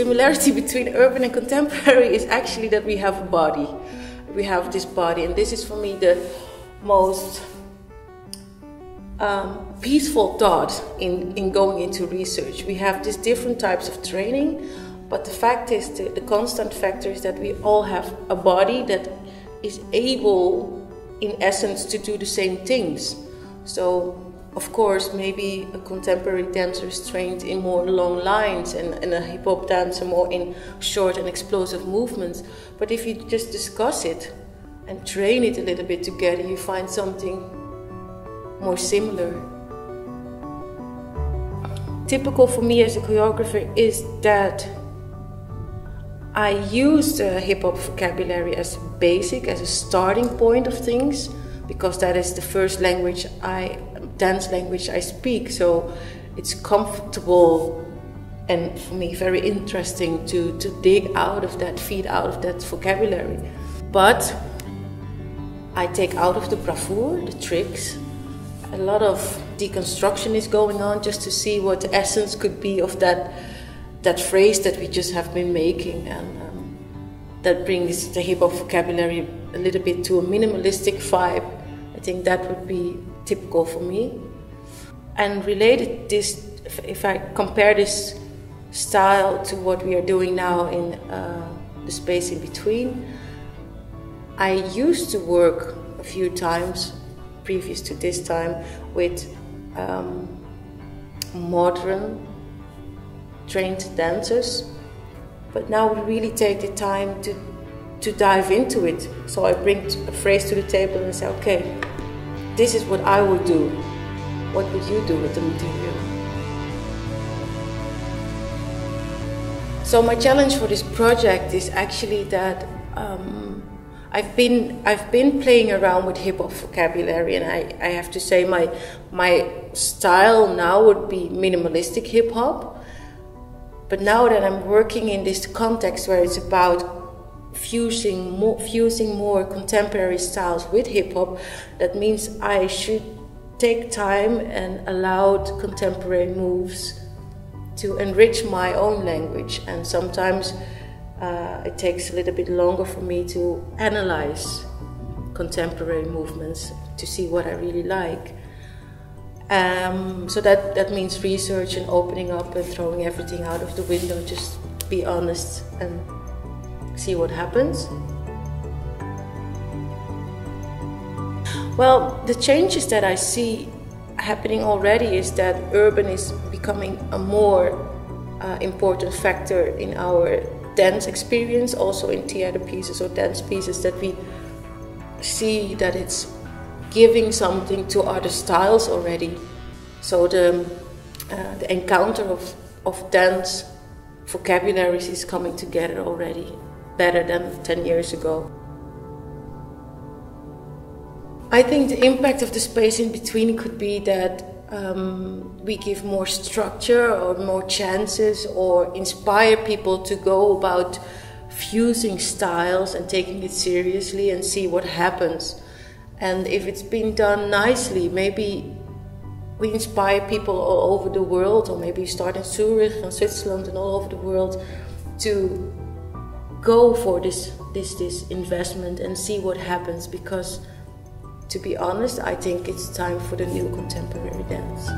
similarity between urban and contemporary is actually that we have a body. We have this body, and this is for me the most peaceful thought in going into research. We have these different types of training, but the fact is, the constant factor is that we all have a body that is able, in essence, to do the same things. So, of course, maybe a contemporary dancer is trained in more long lines and a hip-hop dancer more in short and explosive movements. But if you just discuss it and train it a little bit together, you find something more similar. Typical for me as a choreographer is that I use the hip-hop vocabulary as basic, as a starting point of things, because that is the first dance language I speak. So it's comfortable and for me very interesting to dig out of that, feed out of that vocabulary. But I take out of the bravoure, the tricks. A lot of deconstruction is going on just to see what the essence could be of that phrase that we just have been making, and that brings the hip-hop vocabulary a little bit to a minimalistic vibe. I think that would be typical for me. And related this, if I compare this style to what we are doing now in the space in between, I used to work a few times previous to this time with modern trained dancers, but now we really take the time to dive into it. So I bring a phrase to the table and say, okay, this is what I would do. What would you do with the material? So my challenge for this project is actually that I've been playing around with hip-hop vocabulary, and I have to say my style now would be minimalistic hip-hop. But now that I'm working in this context where it's about fusing more contemporary styles with hip-hop, that means I should take time and allow contemporary moves to enrich my own language. And sometimes it takes a little bit longer for me to analyze contemporary movements to see what I really like. So that means research and opening up and throwing everything out of the window, just be honest and see what happens. Well, the changes that I see happening already is that urban is becoming a more important factor in our dance experience, also in theater pieces or dance pieces, that we see that it's giving something to other styles already. So the encounter of dance vocabularies is coming together already better than 10 years ago. I think the impact of the space in between could be that we give more structure or more chances, or inspire people to go about fusing styles and taking it seriously and see what happens. And if it's been done nicely, maybe we inspire people all over the world, or maybe start in Zurich and Switzerland and all over the world, to go for this investment and see what happens. Because, to be honest, I think it's time for the new contemporary dance.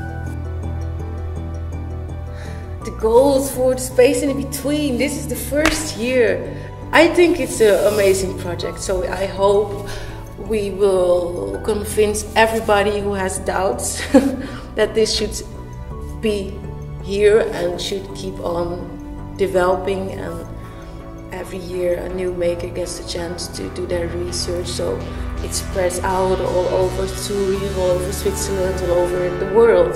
The goals for the space in between, this is the first year. I think it's an amazing project, so I hope we will convince everybody who has doubts that this should be here and should keep on developing, and every year a new maker gets the chance to do their research, so it spreads out all over Zurich, all over Switzerland, all over the world.